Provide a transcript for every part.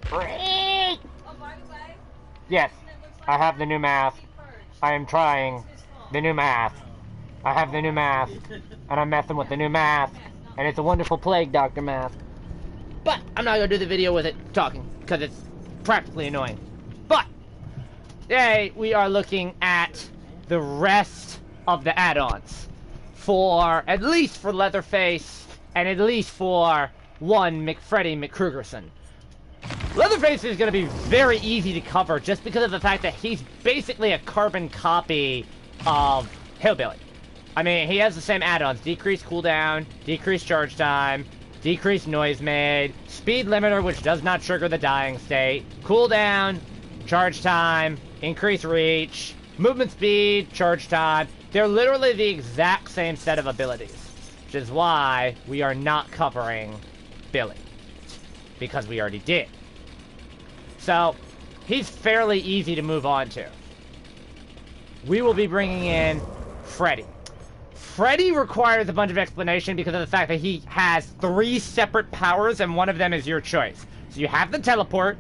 Freddie! Yes, I have the new mask. I am trying the new mask. I have the new mask, and I'm messing with the new mask, and it's a wonderful plague doctor mask. But I'm not gonna do the video with it talking because it's practically annoying. But today we are looking at the rest of the add-ons for at least for Leatherface and at least for one McFreddie McKrugerson. Leatherface is going to be very easy to cover just because of the fact that he's basically a carbon copy of Hillbilly. I mean, he has the same add-ons: decreased cooldown, decreased charge time, decreased noise made, speed limiter, which does not trigger the dying state, cooldown, charge time, increased reach, movement speed, charge time. They're literally the exact same set of abilities, which is why we are not covering Billy, because we already did. So, he's fairly easy to move on to. We will be bringing in Freddie. Freddie requires a bunch of explanation because of the fact that he has 3 separate powers, and one of them is your choice. So you have the teleport,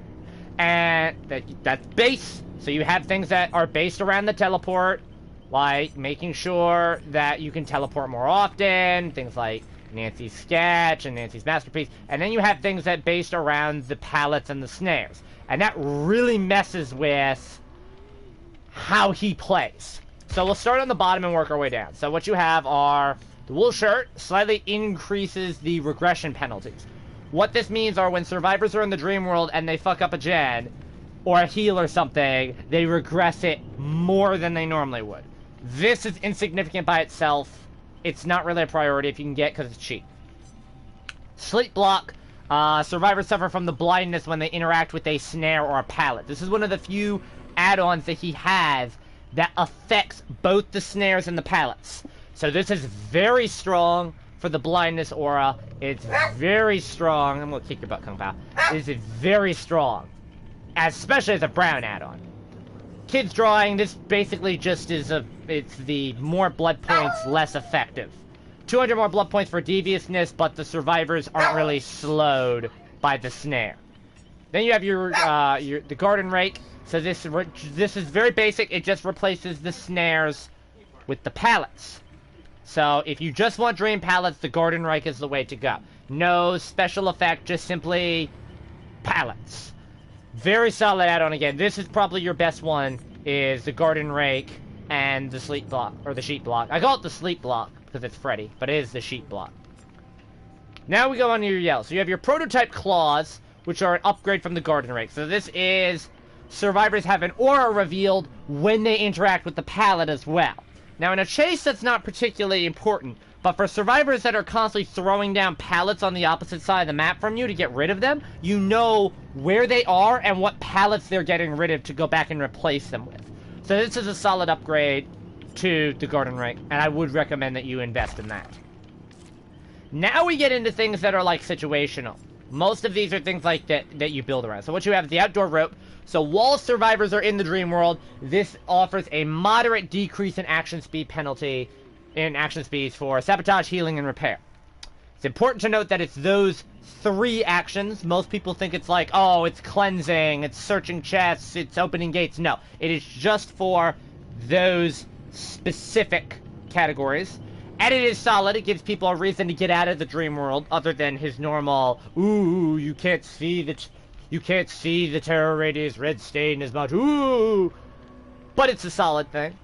and that's base. So you have things that are based around the teleport, like making sure that you can teleport more often, things like Nancy's sketch and Nancy's masterpiece, and then you have things that based around the pallets and the snares. And that really messes with how he plays. So we'll start on the bottom and work our way down. So what you have are the wool shirt slightly increases the regression penalties. What this means are when survivors are in the dream world and they fuck up a gen or a heal or something, they regress it more than they normally would. This is insignificant by itself. It's not really a priority if you can get because it's cheap. Sleep block. Survivors suffer from the blindness when they interact with a snare or a pallet. This is one of the few add-ons that he has that affects both the snares and the pallets. So this is very strong for the blindness aura. It's very strong. I'm gonna kick your butt, Kung Pao. This is very strong, especially as a brown add-on. Kids drawing, this basically just is it's the more blood points, less effective. 200 more blood points for deviousness, but the survivors aren't really slowed by the snare. Then you have the garden rake. So this is very basic. It just replaces the snares with the pallets. So if you just want dream pallets, the garden rake is the way to go. No special effect, just simply pallets. Very solid add-on again. This is probably your best one, is the garden rake and the sleep block, or the sheet block. I call it the sleep block because it's Freddie, but it is the sheet block. Now we go on to your yells. So you have your prototype claws, which are an upgrade from the garden rake. So this is survivors have an aura revealed when they interact with the pallet as well. Now in a chase, that's not particularly important, but for survivors that are constantly throwing down pallets on the opposite side of the map from you to get rid of them, you know where they are and what pallets they're getting rid of to go back and replace them with. So this is a solid upgrade to the garden rake, and I would recommend that you invest in that. Now we get into things that are like situational. Most of these are things like that you build around. So what you have is the outdoor rope. So while survivors are in the dream world, this offers a moderate decrease in action speed penalty in action speeds for sabotage, healing, and repair. It's important to note that it's those 3 actions. Most people think it's like, oh, it's cleansing, it's searching chests, it's opening gates. No, it is just for those specific categories. And it is solid. It gives people a reason to get out of the dream world other than his normal, ooh, you can't see the terror radius red stain as much, ooh. But it's a solid thing.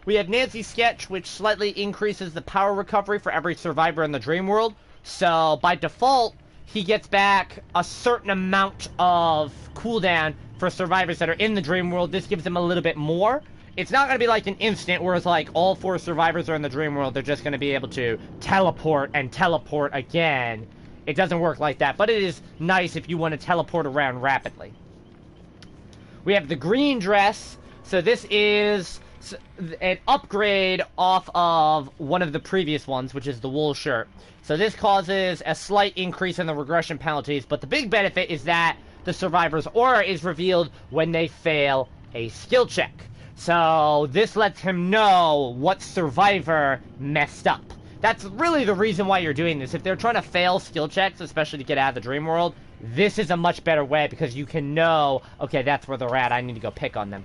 We have Nancy's sketch, which slightly increases the power recovery for every survivor in the dream world. So by default, he gets back a certain amount of cooldown for survivors that are in the dream world. This gives them a little bit more. It's not going to be like an instant where it's like all 4 survivors are in the dream world. They're just going to be able to teleport and teleport again. It doesn't work like that, but it is nice if you want to teleport around rapidly. We have the green dress. So this is an upgrade off of one of the previous ones, which is the wool shirt. So this causes a slight increase in the regression penalties, but the big benefit is that the survivor's aura is revealed when they fail a skill check. So this lets him know what survivor messed up. That's really the reason why you're doing this. If they're trying to fail skill checks, especially to get out of the dream world, This is a much better way because you can know, okay, that's where they're at. I need to go pick on them.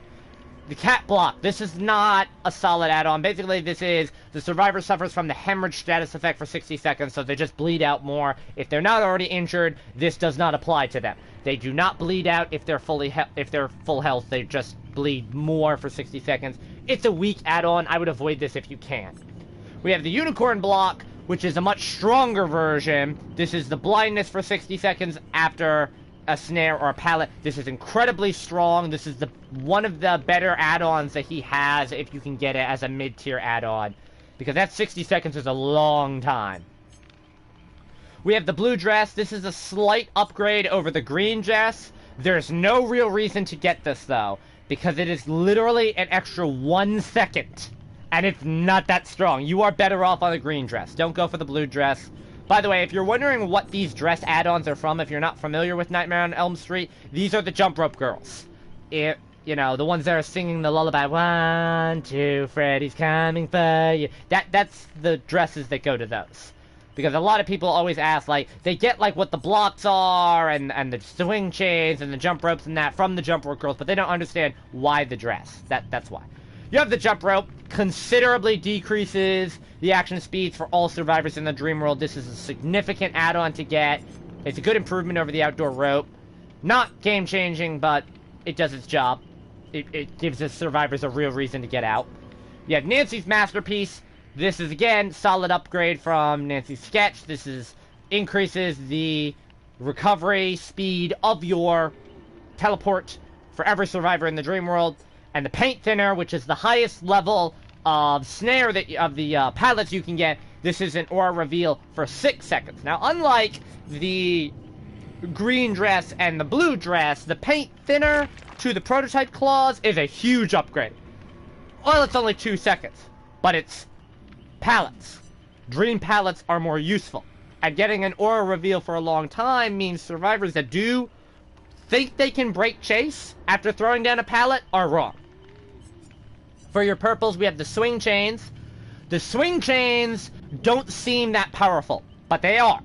The cat block. This is not a solid add-on. Basically, this is the survivor suffers from the hemorrhage status effect for 60 seconds, so they just bleed out more. If they're not already injured, this does not apply to them. They do not bleed out if they're full health. They just bleed more for 60 seconds. It's a weak add-on. I would avoid this if you can. We have the unicorn block, which is a much stronger version. This is the blindness for 60 seconds after a snare or a pallet. This is incredibly strong. This is one of the better add-ons that he has if you can get it as a mid-tier add-on, because that 60 seconds is a long time. We have the blue dress. This is a slight upgrade over the green dress. There's no real reason to get this though, because it is literally an extra 1 second, and it's not that strong. You are better off on the green dress. Don't go for the blue dress. By the way, if you're wondering what these dress add-ons are from, if you're not familiar with Nightmare on Elm Street, these are the jump rope girls. You know, the ones that are singing the lullaby, 1, 2, Freddie's coming for you. That's the dresses that go to those. Because a lot of people always ask, like, they get, like, what the blocks are, and the swing chains, and the jump ropes and that from the jump rope girls, but they don't understand why the dress. That's why. You have the jump rope, considerably decreases the action speeds for all survivors in the dream world. This is a significant add-on to get. It's a good improvement over the outdoor rope. Not game-changing, but it does its job. It gives the survivors a real reason to get out. You have Nancy's Masterpiece. This is, again, solid upgrade from Nancy's Sketch. This increases the recovery speed of your teleport for every survivor in the dream world. And the paint thinner, which is the highest level of snare of the pallets you can get. This is an aura reveal for 6 seconds. Now, unlike the green dress and the blue dress, the paint thinner to the prototype claws is a huge upgrade. Well, it's only 2 seconds, but it's pallets. Dream pallets are more useful. And getting an aura reveal for a long time means survivors that do think they can break chase after throwing down a pallet are wrong. For your purples, we have the swing chains. The swing chains don't seem that powerful, but they are.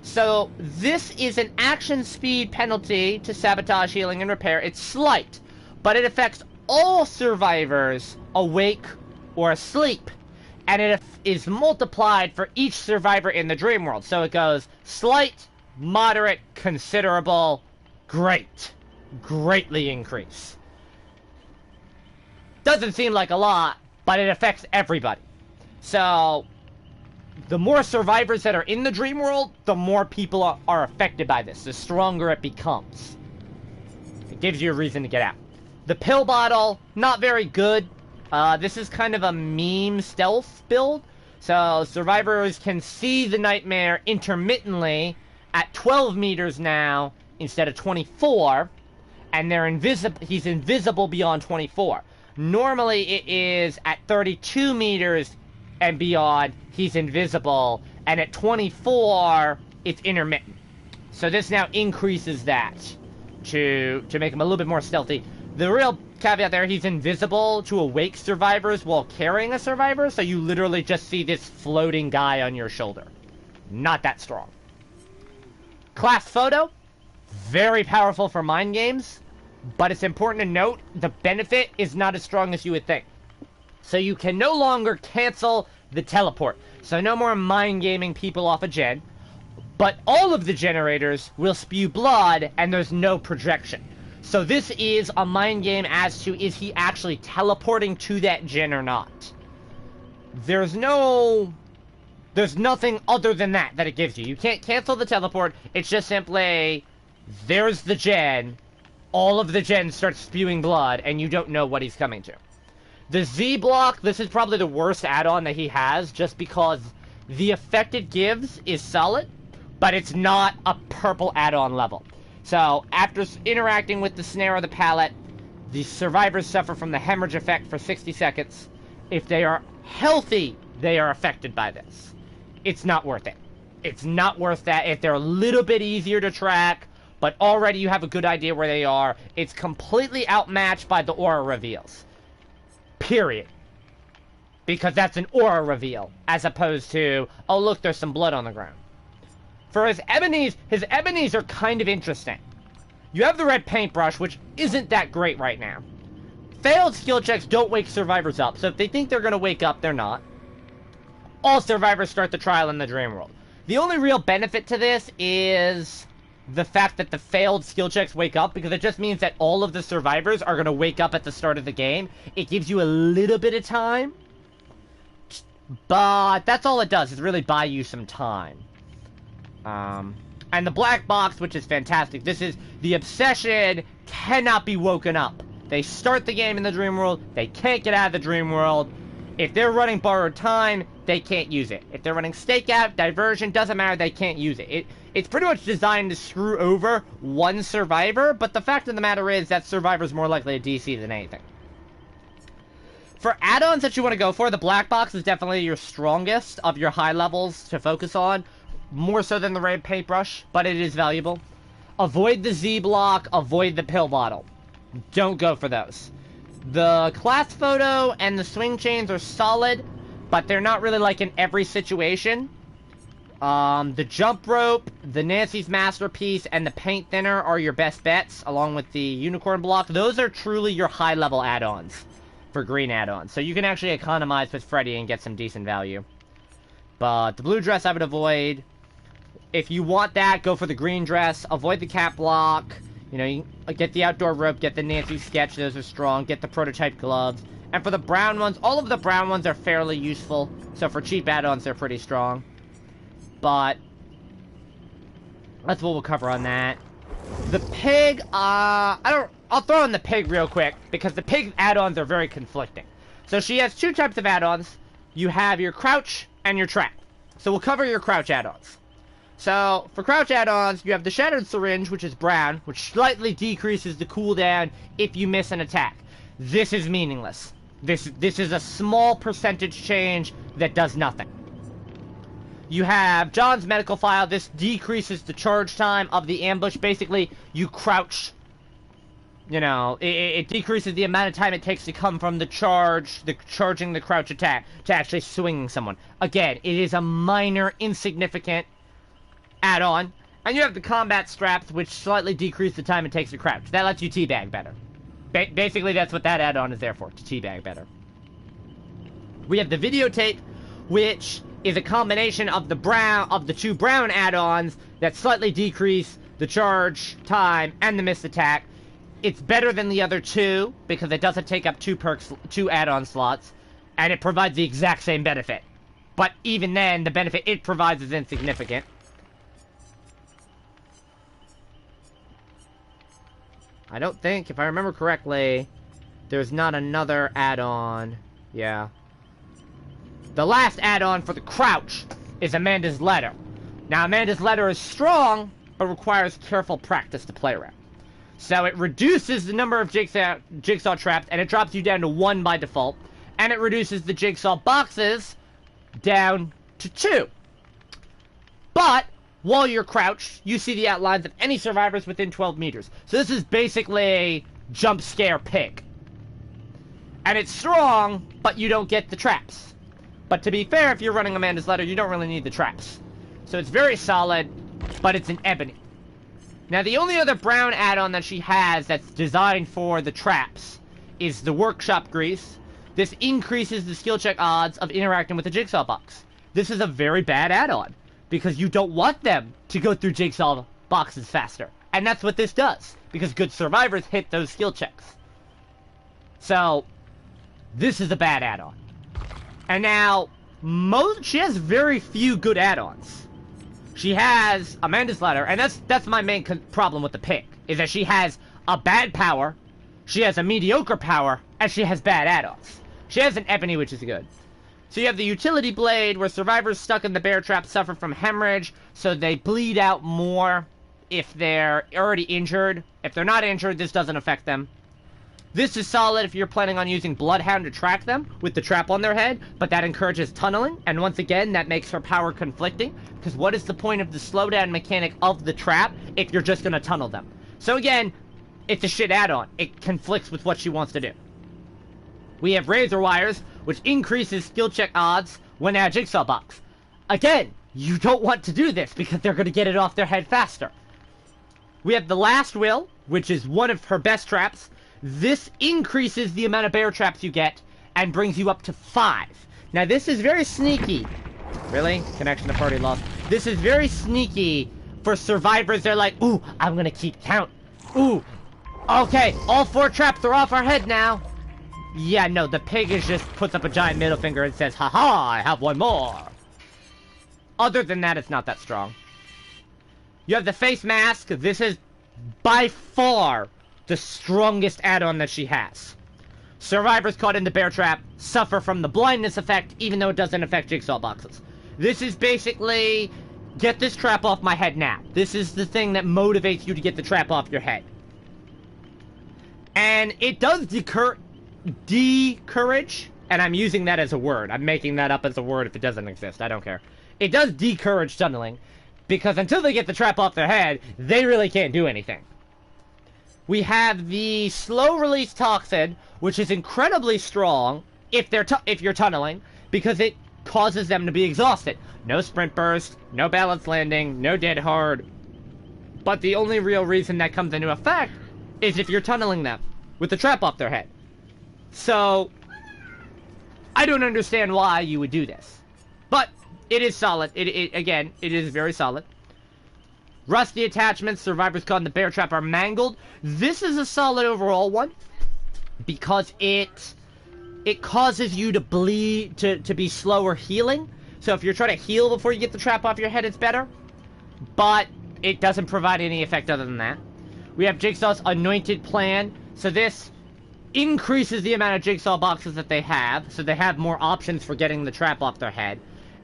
So this is an action speed penalty to sabotage, healing, and repair. It's slight, but it affects all survivors awake or asleep. And it is multiplied for each survivor in the dream world. So it goes slight, moderate, considerable, great. Greatly increase. Doesn't seem like a lot, but it affects everybody. So, the more survivors that are in the dream world, the more people are affected by this. The stronger it becomes. It gives you a reason to get out. The pill bottle, not very good. This is kind of a meme stealth build. So, survivors can see the nightmare intermittently at 12 meters now instead of 24. And he's invisible beyond 24. Normally, it is at 32 meters and beyond, he's invisible. And at 24, it's intermittent. So this now increases that to make him a little bit more stealthy. The real caveat there, he's invisible to awake survivors while carrying a survivor. So you literally just see this floating guy on your shoulder. Not that strong. Class photo, very powerful for mind games. But it's important to note, the benefit is not as strong as you would think. So you can no longer cancel the teleport. So no more mind gaming people off a gen. But all of the generators will spew blood, and there's no projection. So this is a mind game as to, is he actually teleporting to that gen or not? There's nothing other than that it gives you. You can't cancel the teleport. It's just simply, there's the gen. All of the gens start spewing blood, and you don't know what he's coming to. The Z block, this is probably the worst add-on that he has, just because the effect it gives is solid, but it's not a purple add-on level. So, after interacting with the snare or the pallet, the survivors suffer from the hemorrhage effect for 60 seconds. If they are healthy, they are affected by this. It's not worth it. It's not worth that. If they're a little bit easier to track, but already you have a good idea where they are, it's completely outmatched by the aura reveals. Period. Because that's an aura reveal, as opposed to, oh look, there's some blood on the ground. For his ebonies are kind of interesting. You have the red paintbrush, which isn't that great right now. Failed skill checks don't wake survivors up, so if they think they're going to wake up, they're not. All survivors start the trial in the dream world. The only real benefit to this is the fact that the failed skill checks wake up, because it just means that all of the survivors are going to wake up at the start of the game. It gives you a little bit of time, but that's all it does, is really buy you some time. And the black box, which is fantastic. This is the obsession cannot be woken up. They start the game in the dream world. They can't get out of the dream world. If they're running borrowed time, they can't use it. If they're running stakeout, diversion, doesn't matter, they can't use it. It's pretty much designed to screw over one survivor, but the fact of the matter is that survivor's more likely to DC than anything. For add-ons that you want to go for, the black box is definitely your strongest of your high levels to focus on. More so than the red paintbrush, but it is valuable. Avoid the Z block, avoid the pill bottle. Don't go for those. The class photo and the swing chains are solid, but they're not really like in every situation. The jump rope, the Nancy's masterpiece, and the paint thinner are your best bets, along with the unicorn block. Those are truly your high level add-ons for green add-ons. So you can actually economize with Freddie and get some decent value. But the blue dress I would avoid. If you want that, go for the green dress. Avoid the cap block. You know, you get the outdoor rope, get the Nancy sketch, those are strong. Get the prototype gloves. And for the brown ones, all of the brown ones are fairly useful. So for cheap add-ons, they're pretty strong. But that's what we'll cover on that. The pig, I'll throw in the pig real quick, because the pig add-ons are very conflicting. So she has two types of add-ons. You have your crouch and your trap. So we'll cover your crouch add-ons. So, for crouch add-ons, you have the Shattered Syringe, which is brown, which slightly decreases the cooldown if you miss an attack. This is meaningless. This is a small percentage change that does nothing. You have John's Medical File. This decreases the charge time of the ambush. Basically, you crouch. You know, it decreases the amount of time it takes to come from charging the crouch attack to actually swinging someone. Again, it is a minor, insignificant add-on. And you have the combat straps, which slightly decrease the time it takes to crouch. That lets you teabag better. Basically, that's what that add-on is there for, to teabag better. We have the videotape, which is a combination of the two brown add-ons that slightly decrease the charge time and the missed attack. It's better than the other two because it doesn't take up two add-on slots, and it provides the exact same benefit. But even then, the benefit it provides is insignificant. I don't think, if I remember correctly, there's not another add-on. Yeah. The last add-on for the crouch is Amanda's Letter. Now, Amanda's Letter is strong, but requires careful practice to play around. So it reduces the number of jigsaw traps, and it drops you down to 1 by default. And it reduces the jigsaw boxes down to 2. But while you're crouched, you see the outlines of any survivors within 12 meters. So this is basically a jump scare pig. And it's strong, but you don't get the traps. But to be fair, if you're running Amanda's Letter, you don't really need the traps. So it's very solid, but it's an ebony. Now, the only other brown add-on that she has that's designed for the traps is the Workshop Grease. This increases the skill check odds of interacting with the jigsaw box. This is a very bad add-on, because you don't want them to go through jigsaw boxes faster. And that's what this does, because good survivors hit those skill checks. So, this is a bad add-on. And now, she has very few good add-ons. She has Amanda's Letter, and that's my main problem with the pig, is that she has a bad power, she has a mediocre power, and she has bad add-ons. She has an ebony, which is good. So you have the Utility Blade, where survivors stuck in the bear trap suffer from hemorrhage, so they bleed out more if they're already injured. If they're not injured, this doesn't affect them. This is solid if you're planning on using Bloodhound to track them with the trap on their head, but that encourages tunneling, and once again, that makes her power conflicting, because what is the point of the slowdown mechanic of the trap if you're just going to tunnel them? So again, it's a shit add-on. It conflicts with what she wants to do. We have Razor Wires, which increases skill check odds when at a jigsaw box. Again, you don't want to do this because they're going to get it off their head faster. We have the Last Will, which is one of her best traps. This increases the amount of bear traps you get and brings you up to 5. Now, this is very sneaky. Really? Connection to party lost. This is very sneaky for survivors. They're like, ooh, I'm going to keep count. Ooh, okay, all 4 traps are off our head now. Yeah, no, the pig is just puts up a giant middle finger and says, haha, I have 1 more. Other than that, it's not that strong. You have the face mask. This is by far the strongest add-on that she has. Survivors caught in the bear trap suffer from the blindness effect, even though it doesn't affect jigsaw boxes. This is basically, get this trap off my head now. This is the thing that motivates you to get the trap off your head. And it does decourage, and I'm using that as a word. I'm making that up as a word if it doesn't exist. I don't care. It does decourage tunneling, because until they get the trap off their head, they really can't do anything. We have the slow release toxin, which is incredibly strong if you're tunneling, because it causes them to be exhausted. No sprint burst, no balance landing, no dead hard. But the only real reason that comes into effect is if you're tunneling them with the trap off their head. So, I don't understand why you would do this. But, it is solid. Again, it is very solid. Rusty attachments, survivors caught in the bear trap are mangled. This is a solid overall one, because it causes you to bleed, to be slower healing. So if you're trying to heal before you get the trap off your head, it's better. But it doesn't provide any effect other than that. We have Jigsaw's Anointed Plan. So this increases the amount of jigsaw boxes that they have, so they have more options for getting the trap off their head.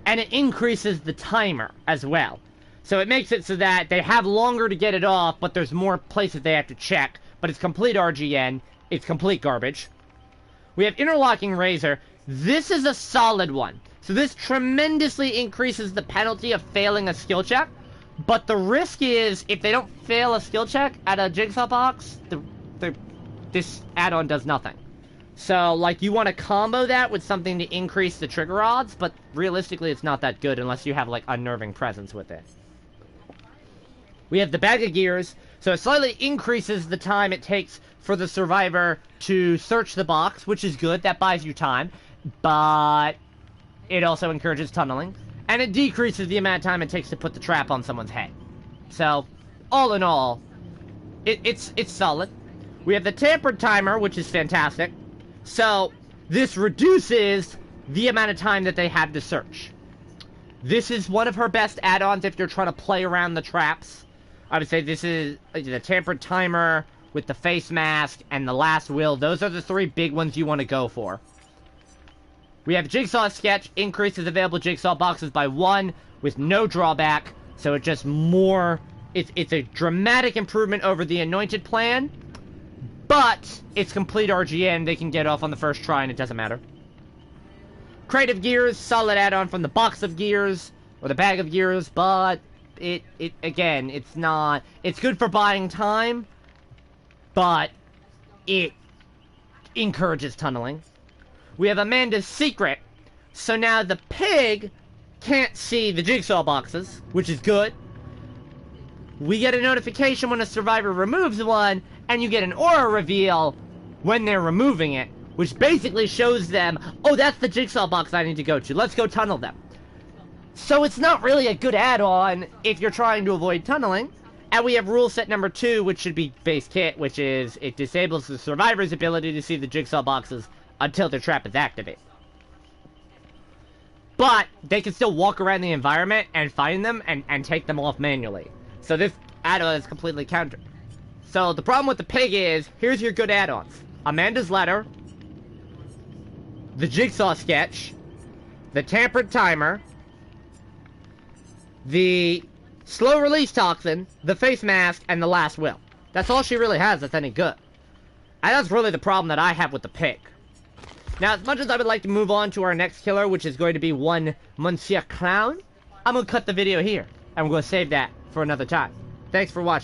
And it increases the timer as well. So it makes it so that they have longer to get it off, but there's more places they have to check. But it's complete RGN. It's complete garbage. We have Interlocking Razor. This is a solid one. So this tremendously increases the penalty of failing a skill check. But the risk is, if they don't fail a skill check at a jigsaw box, this add-on does nothing. So, like, you want to combo that with something to increase the trigger odds, but realistically it's not that good unless you have, like, unnerving presence with it. We have the Bag of Gears, so it slightly increases the time it takes for the survivor to search the box, which is good, that buys you time, but it also encourages tunneling, and it decreases the amount of time it takes to put the trap on someone's head. So, all in all, it's solid. We have the Tampered Timer, which is fantastic. So, this reduces the amount of time that they have to search. This is one of her best add-ons if you're trying to play around the traps. I would say this is the Tampered Timer with the face mask and the Last Will. Those are the 3 big ones you want to go for. We have Jigsaw Sketch, increases available jigsaw boxes by 1 with no drawback. So it's just more, it's a dramatic improvement over the Anointed Plan. But it's complete RGN, they can get off on the first try and it doesn't matter. Crate of Gears, solid add-on from the Box of Gears, or the Bag of Gears, but again, it's not, it's good for buying time, but it encourages tunneling. We have Amanda's Secret, so now the pig can't see the jigsaw boxes, which is good. We get a notification when a survivor removes one, and you get an aura reveal when they're removing it, which basically shows them, oh, that's the jigsaw box I need to go to. Let's go tunnel them. So it's not really a good add-on if you're trying to avoid tunneling. And we have rule set number 2, which should be base kit, which is it disables the survivor's ability to see the jigsaw boxes until their trap is activated. But they can still walk around the environment and find them and take them off manually. So this add-on is completely countered. So the problem with the pig is, here's your good add-ons. Amanda's Letter, the Jigsaw Sketch, the Tampered Timer, the Slow Release Toxin, the Face Mask, and the Last Will. That's all she really has that's any good. And that's really the problem that I have with the pig. Now, as much as I would like to move on to our next killer, which is going to be one Monsieur Clown, I'm going to cut the video here. And we're going to save that for another time. Thanks for watching.